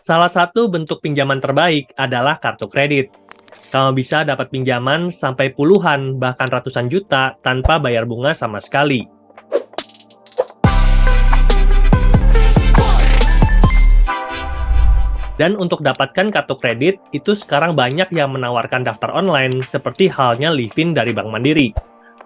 Salah satu bentuk pinjaman terbaik adalah kartu kredit. Kamu bisa dapat pinjaman sampai puluhan bahkan ratusan juta tanpa bayar bunga sama sekali. Dan untuk dapatkan kartu kredit, itu sekarang banyak yang menawarkan daftar online seperti halnya Livin dari Bank Mandiri.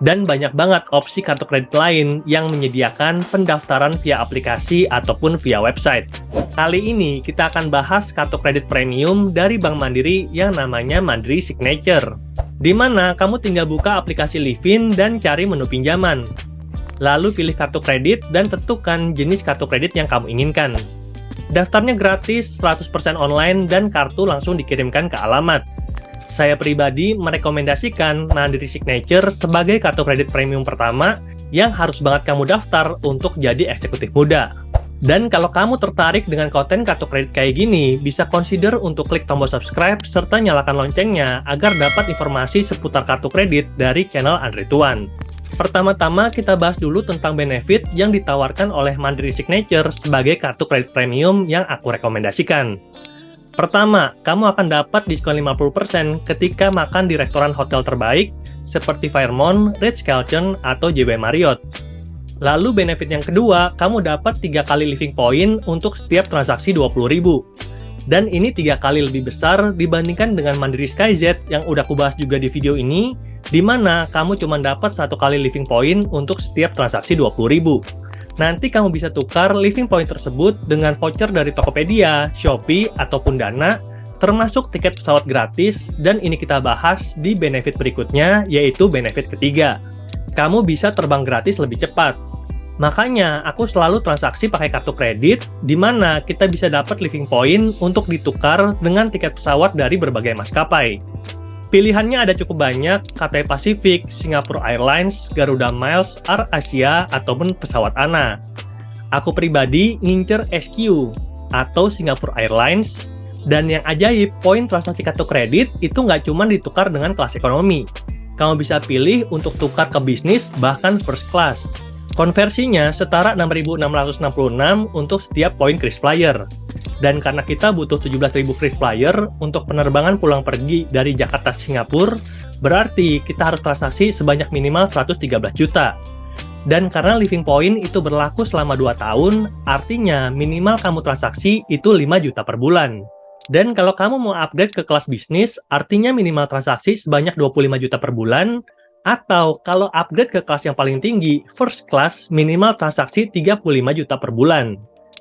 Dan banyak banget opsi kartu kredit lain yang menyediakan pendaftaran via aplikasi ataupun via website. Kali ini kita akan bahas kartu kredit premium dari Bank Mandiri yang namanya Mandiri Signature. Di mana kamu tinggal buka aplikasi Livin dan cari menu pinjaman. Lalu pilih kartu kredit dan tentukan jenis kartu kredit yang kamu inginkan. Daftarnya gratis, 100% online, dan kartu langsung dikirimkan ke alamat. Saya pribadi merekomendasikan Mandiri Signature sebagai kartu kredit premium pertama yang harus banget kamu daftar untuk jadi eksekutif muda. Dan kalau kamu tertarik dengan konten kartu kredit kayak gini, bisa consider untuk klik tombol subscribe serta nyalakan loncengnya agar dapat informasi seputar kartu kredit dari channel Andre Tuan. Pertama-tama kita bahas dulu tentang benefit yang ditawarkan oleh Mandiri Signature sebagai kartu kredit premium yang aku rekomendasikan. Pertama, kamu akan dapat diskon 50% ketika makan di restoran hotel terbaik seperti Fairmont, Ritz-Carlton, atau JW Marriott. Lalu benefit yang kedua, kamu dapat 3 kali living point untuk setiap transaksi 20.000. Dan ini 3 kali lebih besar dibandingkan dengan Mandiri SkyZ yang udah aku bahas juga di video ini, di mana kamu cuma dapat 1 kali living point untuk setiap transaksi 20.000. Nanti kamu bisa tukar living point tersebut dengan voucher dari Tokopedia, Shopee, ataupun Dana, termasuk tiket pesawat gratis, dan ini kita bahas di benefit berikutnya, yaitu benefit ketiga. Kamu bisa terbang gratis lebih cepat. Makanya, aku selalu transaksi pakai kartu kredit, di mana kita bisa dapat living point untuk ditukar dengan tiket pesawat dari berbagai maskapai. Pilihannya ada cukup banyak, Cathay Pacific, Singapore Airlines, Garuda Miles, AirAsia, ataupun pesawat ANA. Aku pribadi ngincer SQ, atau Singapore Airlines, dan yang ajaib, poin transaksi kartu kredit itu nggak cuma ditukar dengan kelas ekonomi. Kamu bisa pilih untuk tukar ke bisnis, bahkan first class. Konversinya setara 6.666 untuk setiap poin KrisFlyer. Dan karena kita butuh 17.000 KrisFlyer untuk penerbangan pulang pergi dari Jakarta ke Singapura, berarti kita harus transaksi sebanyak minimal 113 juta. Dan karena living point itu berlaku selama 2 tahun, artinya minimal kamu transaksi itu 5 juta per bulan. Dan kalau kamu mau upgrade ke kelas bisnis, artinya minimal transaksi sebanyak 25 juta per bulan, atau kalau upgrade ke kelas yang paling tinggi, first class, minimal transaksi 35 juta per bulan.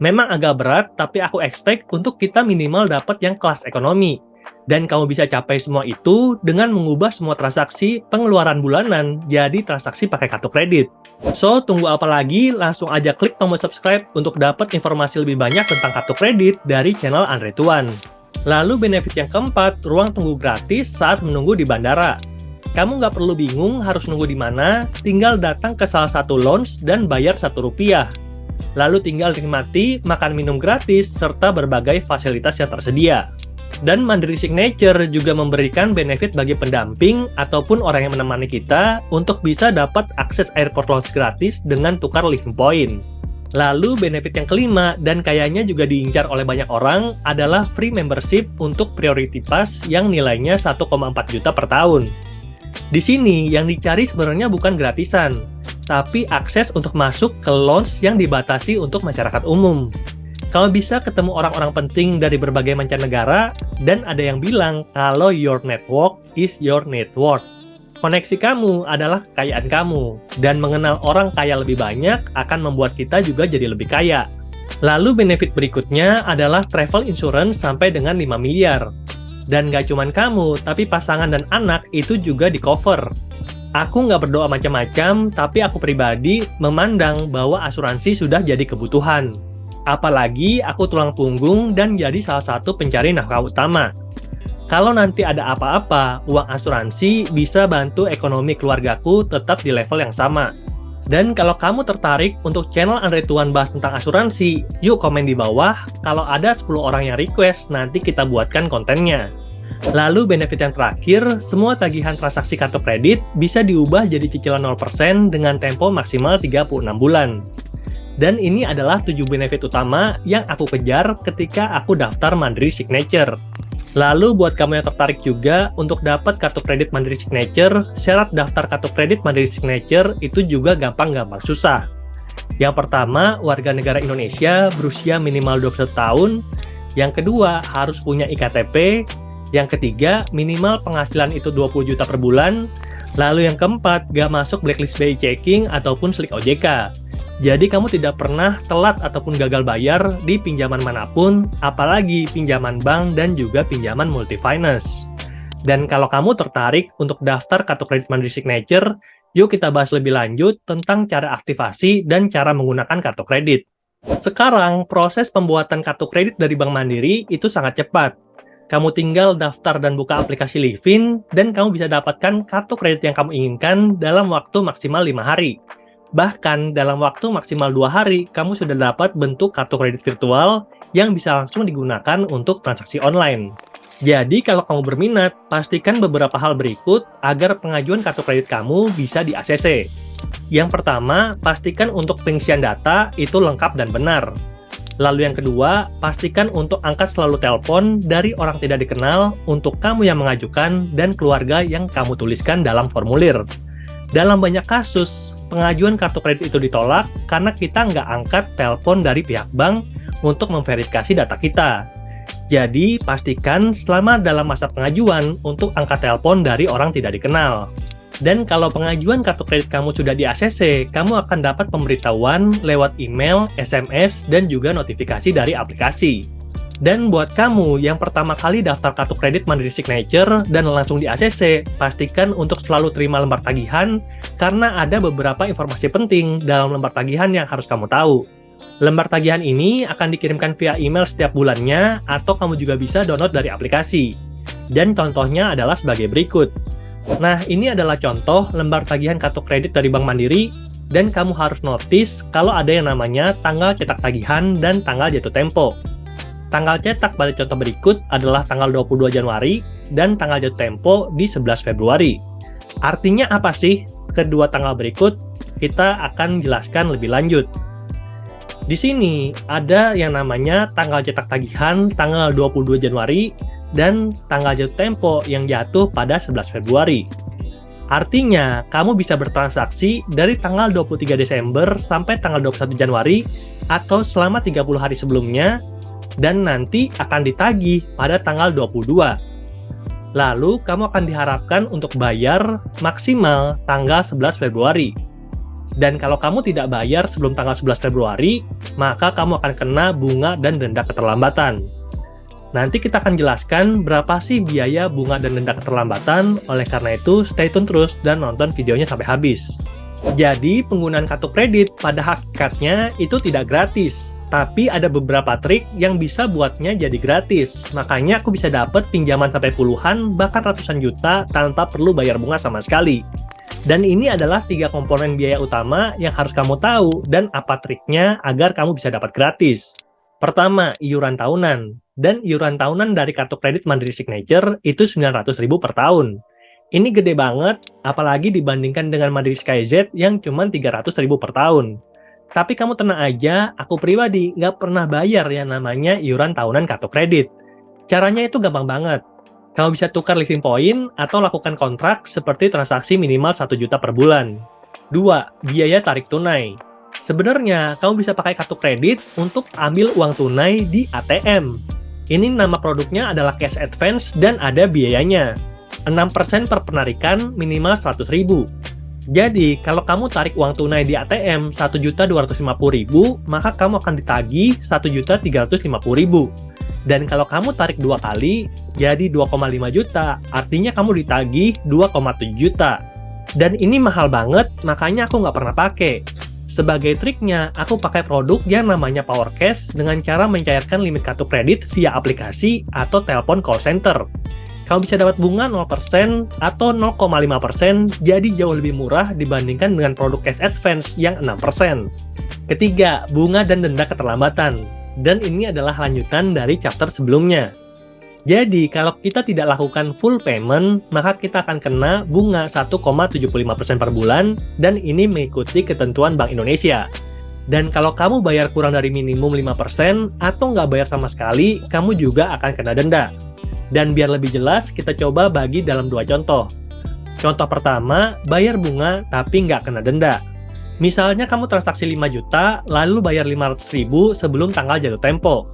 Memang agak berat, tapi aku expect untuk kita minimal dapat yang kelas ekonomi. Dan kamu bisa capai semua itu dengan mengubah semua transaksi pengeluaran bulanan jadi transaksi pakai kartu kredit. So, tunggu apa lagi? Langsung aja klik tombol subscribe untuk dapat informasi lebih banyak tentang kartu kredit dari channel Andre Tuan. Lalu benefit yang keempat, ruang tunggu gratis saat menunggu di bandara. Kamu nggak perlu bingung harus nunggu di mana, tinggal datang ke salah satu lounge dan bayar Rp1. Lalu tinggal nikmati makan minum gratis serta berbagai fasilitas yang tersedia. Dan Mandiri Signature juga memberikan benefit bagi pendamping ataupun orang yang menemani kita untuk bisa dapat akses airport lounge gratis dengan tukar living point. Lalu benefit yang kelima dan kayaknya juga diincar oleh banyak orang adalah free membership untuk Priority Pass yang nilainya 1,4 juta per tahun. Di sini yang dicari sebenarnya bukan gratisan, tapi akses untuk masuk ke lounge yang dibatasi untuk masyarakat umum. Kamu bisa ketemu orang-orang penting dari berbagai mancanegara, dan ada yang bilang kalau your network is your net worth. Koneksi kamu adalah kekayaan kamu, dan mengenal orang kaya lebih banyak akan membuat kita juga jadi lebih kaya. Lalu benefit berikutnya adalah travel insurance sampai dengan 5 miliar. Dan gak cuman kamu, tapi pasangan dan anak itu juga di cover. Aku nggak berdoa macam-macam, tapi aku pribadi memandang bahwa asuransi sudah jadi kebutuhan. Apalagi aku tulang punggung dan jadi salah satu pencari nafkah utama. Kalau nanti ada apa-apa, uang asuransi bisa bantu ekonomi keluargaku tetap di level yang sama. Dan kalau kamu tertarik untuk channel Andre Tuan bahas tentang asuransi, yuk komen di bawah. Kalau ada 10 orang yang request, nanti kita buatkan kontennya. Lalu benefit yang terakhir, semua tagihan transaksi kartu kredit bisa diubah jadi cicilan 0% dengan tempo maksimal 36 bulan. Dan ini adalah 7 benefit utama yang aku kejar ketika aku daftar Mandiri Signature. Lalu buat kamu yang tertarik juga untuk dapat kartu kredit Mandiri Signature, syarat daftar kartu kredit Mandiri Signature itu juga gampang-gampang susah. Yang pertama, warga negara Indonesia berusia minimal 21 tahun. Yang kedua, harus punya iktp. Yang ketiga, minimal penghasilan itu 20 juta per bulan. Lalu yang keempat, gak masuk blacklist BI checking ataupun slik OJK. Jadi kamu tidak pernah telat ataupun gagal bayar di pinjaman manapun, apalagi pinjaman bank dan juga pinjaman multifinance. Dan kalau kamu tertarik untuk daftar kartu kredit Mandiri Signature, yuk kita bahas lebih lanjut tentang cara aktivasi dan cara menggunakan kartu kredit. Sekarang, proses pembuatan kartu kredit dari Bank Mandiri itu sangat cepat. Kamu tinggal daftar dan buka aplikasi Livin, dan kamu bisa dapatkan kartu kredit yang kamu inginkan dalam waktu maksimal 5 hari. Bahkan dalam waktu maksimal 2 hari, kamu sudah dapat bentuk kartu kredit virtual yang bisa langsung digunakan untuk transaksi online. Jadi kalau kamu berminat, pastikan beberapa hal berikut agar pengajuan kartu kredit kamu bisa di ACC. Yang pertama, pastikan untuk pengisian data itu lengkap dan benar. Lalu yang kedua, pastikan untuk angkat selalu telepon dari orang tidak dikenal untuk kamu yang mengajukan dan keluarga yang kamu tuliskan dalam formulir. Dalam banyak kasus, pengajuan kartu kredit itu ditolak karena kita nggak angkat telepon dari pihak bank untuk memverifikasi data kita. Jadi, pastikan selama dalam masa pengajuan untuk angkat telepon dari orang tidak dikenal. Dan kalau pengajuan kartu kredit kamu sudah di ACC, kamu akan dapat pemberitahuan lewat email, SMS, dan juga notifikasi dari aplikasi. Dan buat kamu yang pertama kali daftar kartu kredit Mandiri Signature dan langsung di ACC, pastikan untuk selalu terima lembar tagihan karena ada beberapa informasi penting dalam lembar tagihan yang harus kamu tahu. Lembar tagihan ini akan dikirimkan via email setiap bulannya atau kamu juga bisa download dari aplikasi. Dan contohnya adalah sebagai berikut. Nah, ini adalah contoh lembar tagihan kartu kredit dari Bank Mandiri dan kamu harus notice kalau ada yang namanya tanggal cetak tagihan dan tanggal jatuh tempo. Tanggal cetak pada contoh berikut adalah tanggal 22 Januari dan tanggal jatuh tempo di 11 Februari. Artinya apa sih kedua tanggal berikut? Kita akan jelaskan lebih lanjut. Di sini ada yang namanya tanggal cetak tagihan tanggal 22 Januari dan tanggal jatuh tempo yang jatuh pada 11 Februari. Artinya, kamu bisa bertransaksi dari tanggal 23 Desember sampai tanggal 21 Januari atau selama 30 hari sebelumnya dan nanti akan ditagih pada tanggal 22. Lalu, kamu akan diharapkan untuk bayar maksimal tanggal 11 Februari. Dan kalau kamu tidak bayar sebelum tanggal 11 Februari, maka kamu akan kena bunga dan denda keterlambatan. Nanti kita akan jelaskan berapa sih biaya bunga dan denda keterlambatan, oleh karena itu stay tune terus dan nonton videonya sampai habis. Jadi, penggunaan kartu kredit pada hakikatnya itu tidak gratis, tapi ada beberapa trik yang bisa buatnya jadi gratis. Makanya aku bisa dapat pinjaman sampai puluhan, bahkan ratusan juta tanpa perlu bayar bunga sama sekali. Dan ini adalah 3 komponen biaya utama yang harus kamu tahu dan apa triknya agar kamu bisa dapat gratis. Pertama, iuran tahunan. Dan iuran tahunan dari kartu kredit Mandiri Signature itu 900.000 per tahun. Ini gede banget, apalagi dibandingkan dengan Mandiri SkyZ yang cuma 300.000 per tahun. Tapi kamu tenang aja, aku pribadi nggak pernah bayar yang namanya iuran tahunan kartu kredit. Caranya itu gampang banget. Kamu bisa tukar living point atau lakukan kontrak seperti transaksi minimal 1 juta per bulan. 2. Biaya tarik tunai. Sebenarnya, kamu bisa pakai kartu kredit untuk ambil uang tunai di ATM. Ini nama produknya adalah Cash Advance dan ada biayanya. 6% per penarikan minimal 100.000. Jadi, kalau kamu tarik uang tunai di ATM 1.250.000, maka kamu akan ditagih 1.350.000. Dan kalau kamu tarik 2 kali, jadi 2,5 juta, artinya kamu ditagih 2,7 juta. Dan ini mahal banget, makanya aku nggak pernah pakai. Sebagai triknya, aku pakai produk yang namanya Power Cash dengan cara mencairkan limit kartu kredit via aplikasi atau telepon call center. Kamu bisa dapat bunga 0% atau 0,5%, jadi jauh lebih murah dibandingkan dengan produk Cash Advance yang 6%. Ketiga, bunga dan denda keterlambatan. Dan ini adalah lanjutan dari chapter sebelumnya. Jadi, kalau kita tidak lakukan full payment, maka kita akan kena bunga 1,75% per bulan, dan ini mengikuti ketentuan Bank Indonesia. Dan kalau kamu bayar kurang dari minimum 5% atau nggak bayar sama sekali, kamu juga akan kena denda. Dan biar lebih jelas, kita coba bagi dalam dua contoh. Contoh pertama, bayar bunga tapi nggak kena denda. Misalnya kamu transaksi 5 juta, lalu bayar 500.000 sebelum tanggal jatuh tempo.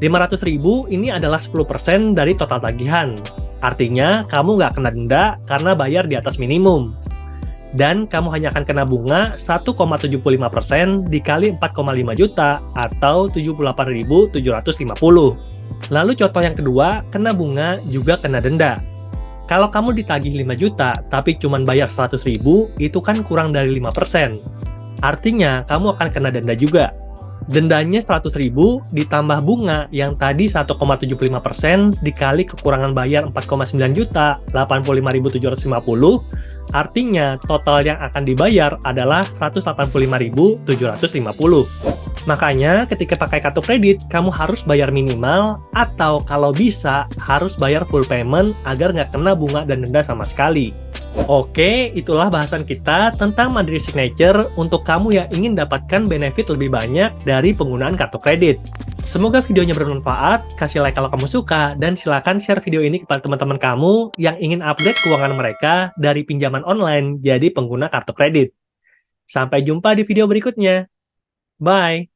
500.000 ini adalah 10% dari total tagihan. Artinya, kamu nggak kena denda karena bayar di atas minimum. Dan kamu hanya akan kena bunga 1,75% dikali 4,5 juta atau 78.750. Lalu contoh yang kedua, kena bunga juga kena denda. Kalau kamu ditagih 5 juta tapi cuma bayar 100.000, itu kan kurang dari 5%. Artinya, kamu akan kena denda juga. Dendanya 100.000 ditambah bunga yang tadi 1,75% dikali kekurangan bayar 4,9 juta, 85.750. Artinya, total yang akan dibayar adalah 185.750. Makanya, ketika pakai kartu kredit, kamu harus bayar minimal, atau kalau bisa, harus bayar full payment agar nggak kena bunga dan denda sama sekali. Oke, itulah bahasan kita tentang Mandiri Signature untuk kamu yang ingin dapatkan benefit lebih banyak dari penggunaan kartu kredit. Semoga videonya bermanfaat, kasih like kalau kamu suka, dan silakan share video ini kepada teman-teman kamu yang ingin upgrade keuangan mereka dari pinjaman online jadi pengguna kartu kredit. Sampai jumpa di video berikutnya. Bye!